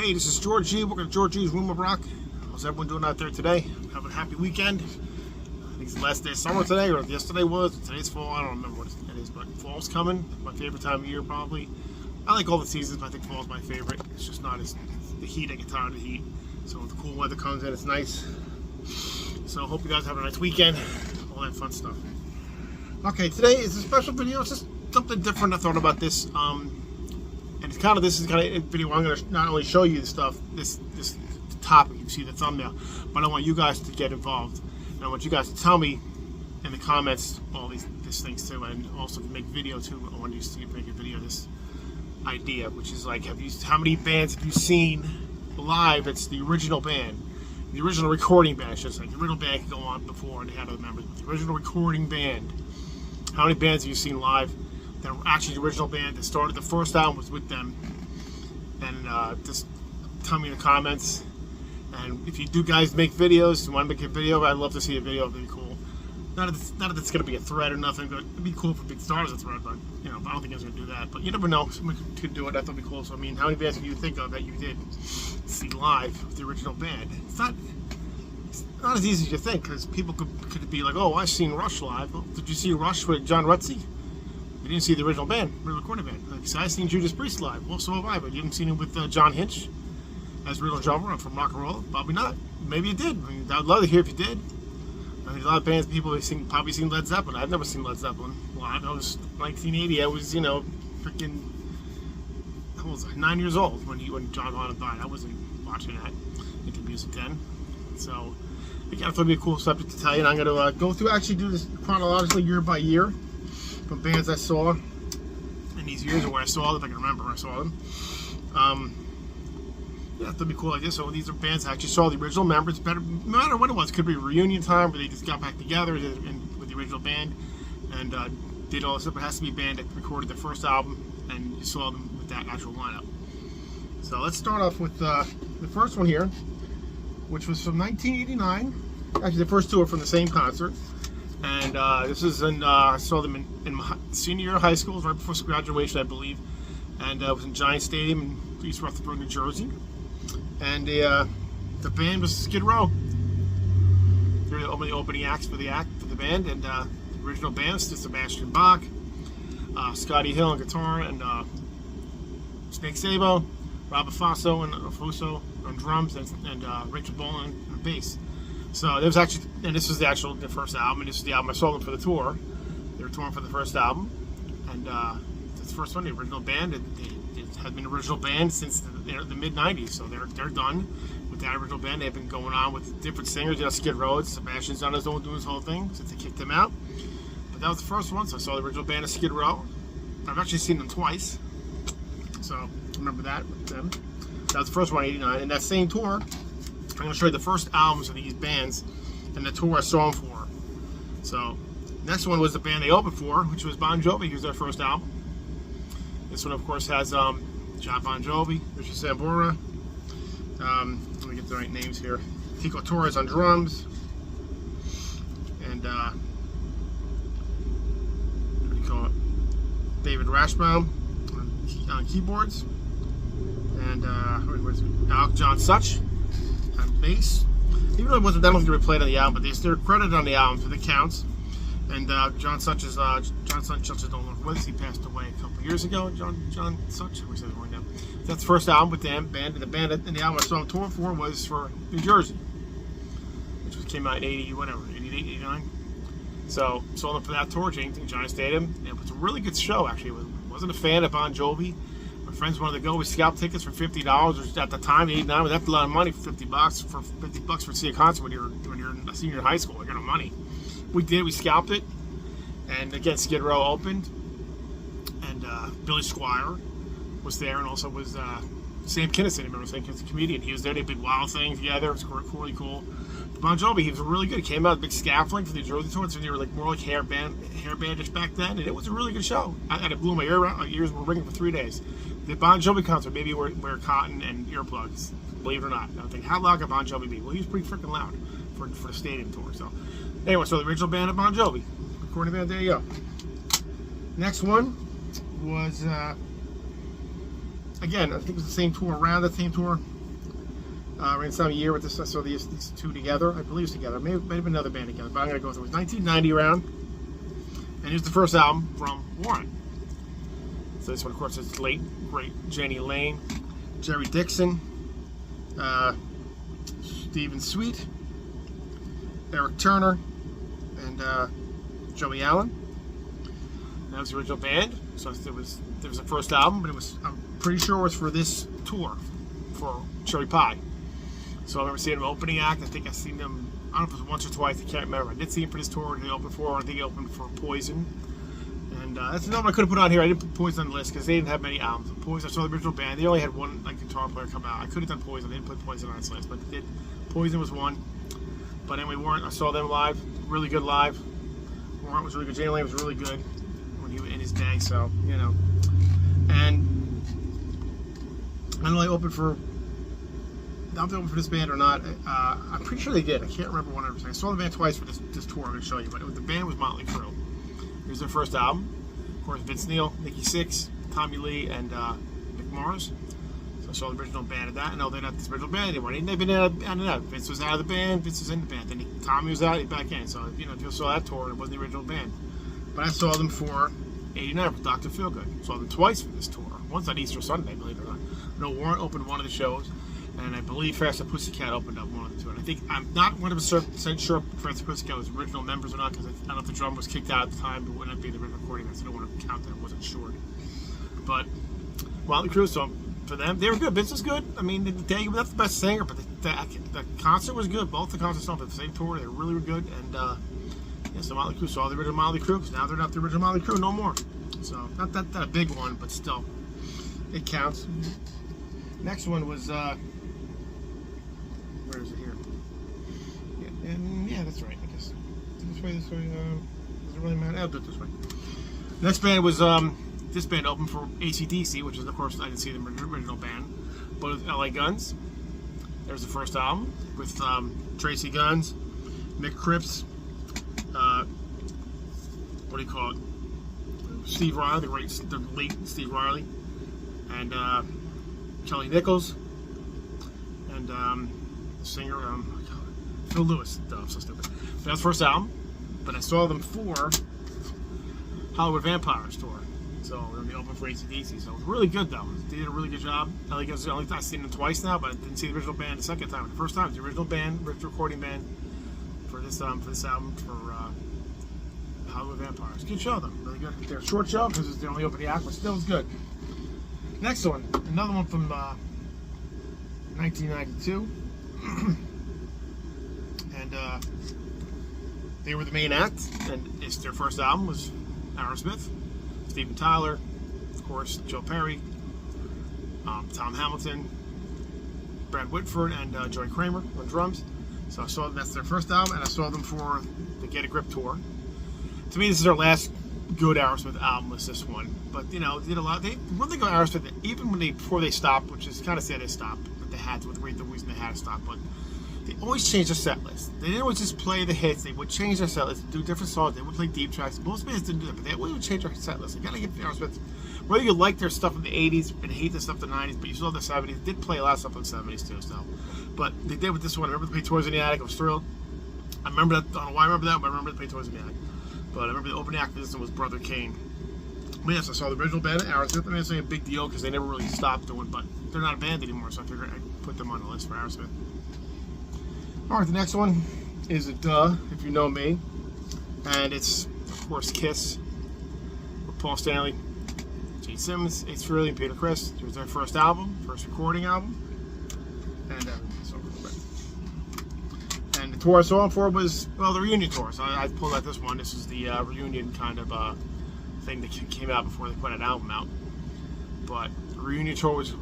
Hey, this is George G. Welcome to George G's Room of Rock. How's everyone doing out there today? Having a happy weekend. I think it's the last day of summer today, or yesterday was. Today's fall. I don't remember what it is, but fall's coming. My favorite time of year, probably. I like all the seasons, but I think fall's my favorite. It's just not as the heat. I get tired of the heat. So when the cool weather comes in, it's nice. So hope you guys have a nice weekend. All that fun stuff. Okay, today is a special video. It's just something different. I thought about this. And it's kind of, this is kind of a video where I'm going to not only show you the stuff, this topic, you see the thumbnail, but I want you guys to get involved. And I want you guys to tell me in the comments all these things too, and also make video too. I want you to make a video of this idea, which is like, how many bands have you seen live? It's the original band, the original recording band. It's just like the original band could go on before and they had other members, but the original recording band. How many bands have you seen live that were actually the original band that started the first album was with them? And just tell me in the comments. And if you do guys make videos, you want to make a video, I'd love to see a video. It'd be cool. Not that it's going to be a thread or nothing, but it'd be cool for Big Stars a thread. But you know, I don't think it's going to do that. But you never know. Someone could do it. I thought it'd be cool. So I mean, how many bands do you think of that you did see live with the original band? It's not as easy as you think, because people could be like, oh, I've seen Rush live. Well, did you see Rush with John Rutsey? You didn't see the original band, the recording band. Like, so I've seen Judas Priest live. Well, so have I, but you haven't seen him with John Hinch as original drummer from Rock and Roll? Probably not. Maybe you did. I mean, I'd love to hear if you did. I mean, a lot of bands, people have probably seen Led Zeppelin. I've never seen Led Zeppelin live. I was 1980. I was, freaking, how old was I? 9 years old when John Bonham died. I wasn't watching that into music then. So, again, I thought it'd be a cool subject to tell you. And I'm going to go through, actually do this chronologically year by year from bands I saw in these years, or where I saw them, if I can remember where I saw them. Yeah, that'd be cool like this. So these are bands I actually saw the original members. No matter what it was, it could be a reunion time where they just got back together with the original band and did all this stuff. It has to be a band that recorded the first album, and you saw them with that actual lineup. So let's start off with the first one here, which was from 1989. Actually, the first two are from the same concert. And this is I saw them in my senior year of high school, right before graduation, I believe. And it was in Giant Stadium in East Rutherford, New Jersey. And the band was Skid Row. They were the opening acts for the band. And the original band was Sebastian Bach, Scotty Hill on guitar, and Snake Sabo, Rob Afaso and Afuso on drums, and Rachel Bolan on bass. So there was actually, and this was their first album, and this is the album I saw them for the tour. They were touring for the first album, and this first one, the original band, it had been an original band since the mid-90s, so they're done with that original band. They've been going on with different singers, Skid Row. Sebastian's on his own doing his whole thing since they kicked him out. But that was the first one, so I saw the original band of Skid Row. I've actually seen them twice, so remember that with them. That was the first one, 89, and that same tour, I'm going to show you the first albums of these bands and the tour I saw them for. So, next one was the band they opened for, which was Bon Jovi. Here's their first album. This one, of course, has John Bon Jovi, Richard Sambora. Let me get the right names here. Tico Torres on drums. And, what do you call it? David Rashbaum on keyboards. And, Alec John Such on bass. Even though it wasn't, I don't think they were played on the album, but they're credited on the album, so it counts. And John Such is no longer with us. He passed away a couple years ago. John Such, we said it wrong now. That's the first album with them band, and the album I saw them tour for was for New Jersey, which came out in 88, 89. So saw them for that tour, Giant Stadium. And it was a really good show, actually. Wasn't a fan of Bon Jovi. My friends wanted to go. We scalped tickets for $50, or at the time, 89, that's a lot of money for $50 for $50 for see a concert when you're a senior in high school. You got no money. We did. We scalped it, and again, Skid Row opened, and Billy Squier was there, and also was Sam Kinison. Remember Sam Kinison, comedian? He was there. They did Wild Thing together. It was really cool. Bon Jovi, he was really good. He came out with big scaffolding for the Jersey tour, so they were like more like hair bandish back then, and it was a really good show. It blew my ear out. My ears were ringing for 3 days. The Bon Jovi concert, maybe wear cotton and earplugs, believe it or not. I think, how loud could Bon Jovi be? Well, he was pretty freaking loud for the stadium tour. So anyway, so the original band of Bon Jovi, recording band. There you go. Next one was again, I think it was the same tour, around that same tour. Around the same year with this, I saw these two together. I believe it's together. Maybe have been another band together, but I'm going to go through. It was 1990 around, and here's the first album from Warrant. So this one, of course, is late, great Jenny Lane, Jerry Dixon, Stephen Sweet, Eric Turner, and Joey Allen. That was the original band. So there was the first album, but I'm pretty sure it was for this tour for Cherry Pie. So I remember seeing them opening act. I think I've seen them, I don't know if it was once or twice, I can't remember. I did see him for this tour they opened for, I think he opened for Poison. And that's another one I could have put on here. I didn't put Poison on the list because they didn't have many albums. Poison, I saw the original band. They only had one guitar player come out. I could have done Poison. I didn't put Poison on this list, but they did. Poison was one. But anyway, Warrant, I saw them live. Really good live. Warrant was really good. Jenny Lane was really good when he was in his day, so, you know. And I don't know if they opened for, I don't know if they opened for this band or not. I'm pretty sure they did. I can't remember 100%. I saw the band twice for this tour I'm going to show you, but the band was Motley Crue. Here's their first album. Of course, Vince Neil, Nikki Sixx, Tommy Lee, and Mick Mars. So I saw the original band of that. No, they're not this original band anymore. They've been out and out. Vince was out of the band. Vince was in the band. Then Tommy was out. He's back in. So, you know, if you saw that tour, it wasn't the original band. But I saw them for 89 with Dr. Feelgood. Saw them twice for this tour. Once on Easter Sunday, believe it or not. No, Warrant opened one of the shows, and I believe Faster Pussycat opened up one of the two. And I think, I'm not 100% sure if Faster Pussycat was original members or not, because I don't know if the drummer was kicked out at the time, but wouldn't be the original recording, so I don't want to count that. I wasn't sure. But Motley Crue, so for them, they were good. Vince was good. I mean, they were not the best singer, but the concert was good. Both the concerts on the same tour, they really were good. And yeah, so Motley Crue saw the original Motley Crue, because now they're not the original Motley Crue no more. So not that a big one, but still, it counts. Next one was where is it here? Yeah, and yeah, that's right. I guess this way. Does it really matter? I'll do it this way. Next band was this band opened for AC/DC, which is, of course, I didn't see the original band, but it was LA Guns. There's the first album with Tracy Guns, Mick Cripps, what do you call it? Steve Riley, the late Steve Riley, and Kelly Nichols, and the singer Phil Lewis. I'm so stupid. That was the first album, but I saw them for Hollywood Vampires tour. So they opened for AC/DC. So it was really good though. They did a really good job. I've seen them twice now, but I didn't see the original band the second time. The first time, it was the original band, original recording band for this album for Hollywood Vampires. Good show though, really good. They're a short show because they only opened the act, but still was good. Next one, another one from 1992, and they were the main act, and their first album was Aerosmith. Steven Tyler, of course, Joe Perry, Tom Hamilton, Brad Whitford, and Joey Kramer on drums. So I saw that's their first album, and I saw them for the Get a Grip tour. To me, this is their last good Aerosmith album, was this one. But, you know, did a lot. One thing about Aerosmith, even before they stopped, which is kind of sad they stopped, but they had to, with the reason they had to stop, but they always changed their set list. They didn't always just play the hits. They would change their set list, do different songs. They would play deep tracks. Most bands didn't do that, but they always would change their set list. You gotta give Aerosmith, whether you like their stuff in the 80s and hate the stuff in the 90s, but you still have the 70s. They did play a lot of stuff in the 70s too, so. But they did with this one. I remember they played Toys in the Attic. I was thrilled. I remember that. I don't know why I remember that, but I remember they played Toys in the Attic. But I remember the opening act for this one was Brother Kane. But yes, I saw the original band of Aerosmith. I mean, it's a big deal because they never really stopped doing, but they're not a band anymore, so I figured I'd put them on the list for Aerosmith. Alright, the next one is a Duh, if you know me. And it's, of course, Kiss with Paul Stanley, Gene Simmons, Ace Frehley, and Peter Criss. It was their first album, first recording album. And the tour I saw them for was, well, the reunion tour. So I pulled out this one. This is the reunion kind of thing that came out before they put an album out. But the reunion tour was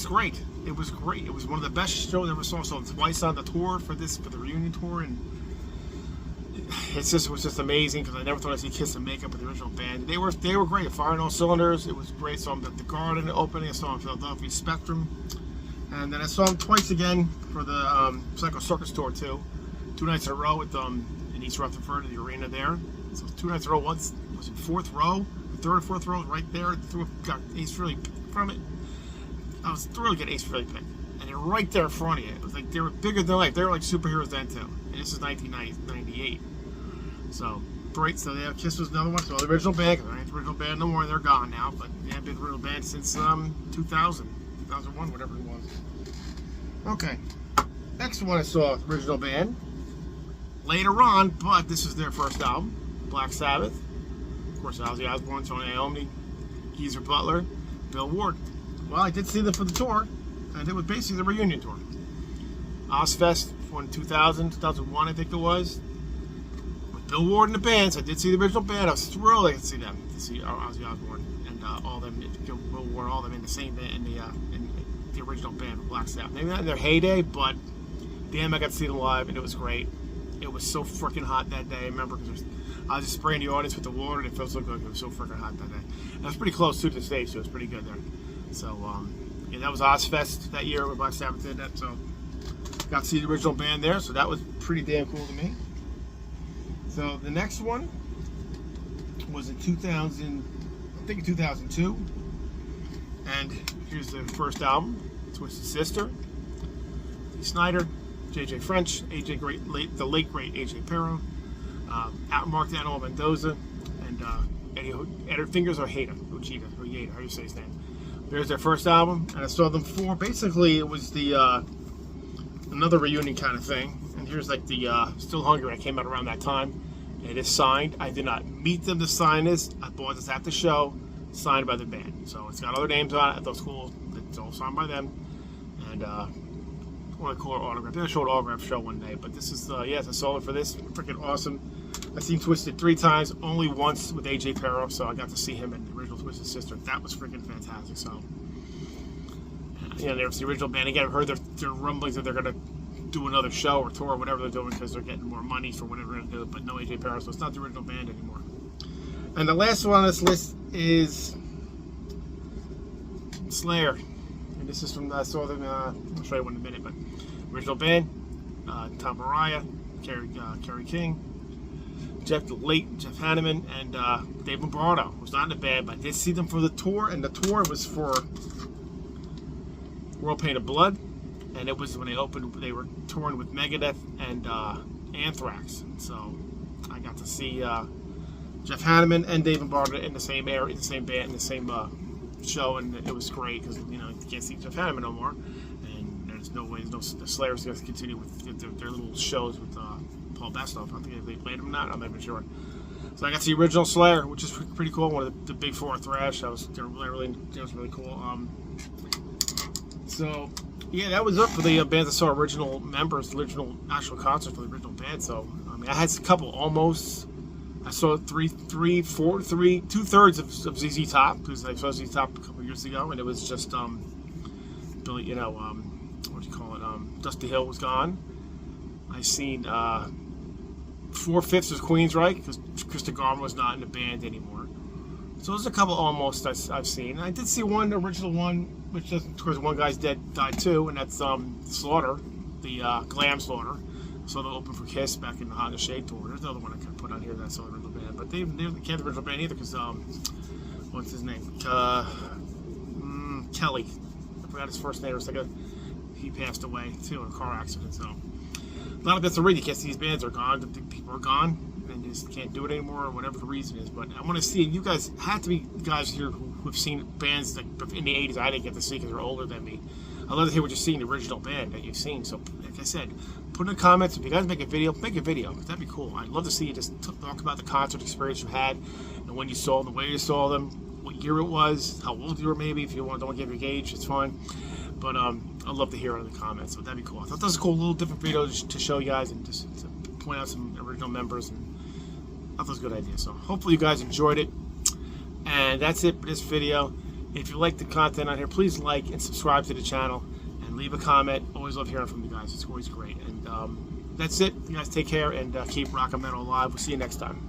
great. It was great. It was one of the best shows I ever saw. So twice on the tour for the reunion tour, and it was just amazing because I never thought I'd see Kiss and Makeup with the original band. They were great. Firing all cylinders. It was great. Saw them at the Garden opening. I saw them at Philadelphia Spectrum, and then I saw them twice again for the Psycho Circus tour too. 2 nights in a row with them in East Rutherford, the arena there. So 2 nights in a row. Once was in 4th row, the 3rd or 4th row, right there. Got Ace Frehley picked from it. I was thrilled to get Ace Frehley picked, and they're right there in front of you. It was like they were bigger than life. They were like superheroes then too. And this is 1998. So great. So yeah, Kiss was another one. So the original band, because there ain't the original band no more. They're gone now, but they haven't been the original band since 2001, whatever it was. Okay. Next one I saw, original band. Later on, but this is their first album, Black Sabbath. Of course, Ozzy Osbourne, Tony Iommi, Geezer Butler, Bill Ward. Well, I did see them for the tour, and it was basically the reunion tour. Ozfest in 2001, I think it was. With Bill Ward and the band, so I did see the original band. I was thrilled I could see them, to see Ozzy Osbourne and all them, Bill Ward, all them in the same band, in the original band of Black Sabbath. Maybe not in their heyday, but damn, I got to see them live, and it was great. It was so freaking hot that day. I remember because I was just spraying the audience with the water, and it felt so good. It was so freaking hot that day. And it was pretty close to the stage, so it was pretty good there. So, yeah, that was Ozfest that year where Black Sabbath did that. So, got to see the original band there, so that was pretty damn cool to me. So, the next one was in 2002. And here's the first album, Twisted Sister. Snyder, J.J. French, the late great A.J. Perro, Mark Daniel Mendoza, and Eddie Fingers or Hayda, how you say his name. There's their first album, and I saw them for, basically it was the another reunion kind of thing. And here's like the Still Hungry. I came out around that time. It is signed. I did not meet them to sign this. I bought this at the show, signed by the band. So it's got other names on it. I thought it was cool. It's all signed by them. And what I call it, autograph. Maybe I'll show an autograph show one day. But this is, yes, I saw it for this. Freaking awesome. I've seen Twisted 3 times, only once with AJ Perro, so I got to see him in the original Twisted Sister. That was freaking fantastic. So, yeah, there's the original band. Again, I've heard their rumblings that they're going to do another show or tour or whatever they're doing because they're getting more money for whatever they're going to do. But no AJ Perro, so it's not the original band anymore. And the last one on this list is Slayer. And this is from, I saw them, I'll show you one in a minute, but original band, Tom Araya, Kerry King, late Jeff Hanneman, and Dave Lombardo, who's not in the band, but I did see them for the tour, and the tour was for World Pain of Blood, and it was when they opened, they were touring with Megadeth and Anthrax, so I got to see Jeff Hanneman and Dave Lombardo in the same area, in the same band, in the same show, and it was great because you can't see Jeff Hanneman no more, and there's no way, the Slayer's going to continue with their little shows with Paul Bastoff. I think they played him or not. I'm not even sure. So I got the original Slayer, which is pretty cool. One of the big four thrash. That was really cool. So yeah, that was up for the bands that saw original members, original actual concerts for the original band. So I mean, I had a couple almost. I saw 2/3 of ZZ Top because I saw ZZ Top a couple years ago, and it was just Billy, what do you call it? Dusty Hill was gone. I seen 4/5 of Queensryche because Krista Garman was not in the band anymore. So there's a couple almost I've seen. I did see one original one, which doesn't, of course, one guy's died too, and that's Slaughter, the Glam Slaughter. So they opened for Kiss back in the Hot in the Shade tour. There's another one I could put on here that's the original band, but they can't the original band either because what's his name? Kelly. I forgot his first name. It was like he passed away too in a car accident. So a lot of that's already. You can't see these bands are gone. The people are gone and just can't do it anymore, or whatever the reason is. But I want to see. You guys have to be guys here who have seen bands that in the '80s I didn't get to see because they're older than me. I'd love to hear what you're seeing, the original band that you've seen. So, like I said, put in the comments. If you guys make a video. That'd be cool. I'd love to see you just talk about the concert experience you had and when you saw them, the way you saw them, what year it was, how old you were maybe. If you don't give your age, it's fine. But I'd love to hear it in the comments. So that'd be cool. I thought that was a cool little different video to show you guys and just to point out some original members. And I thought it was a good idea. So hopefully you guys enjoyed it. And that's it for this video. If you like the content on here, please like and subscribe to the channel and leave a comment. Always love hearing from you guys. It's always great. And that's it. You guys take care and keep rock and metal alive. We'll see you next time.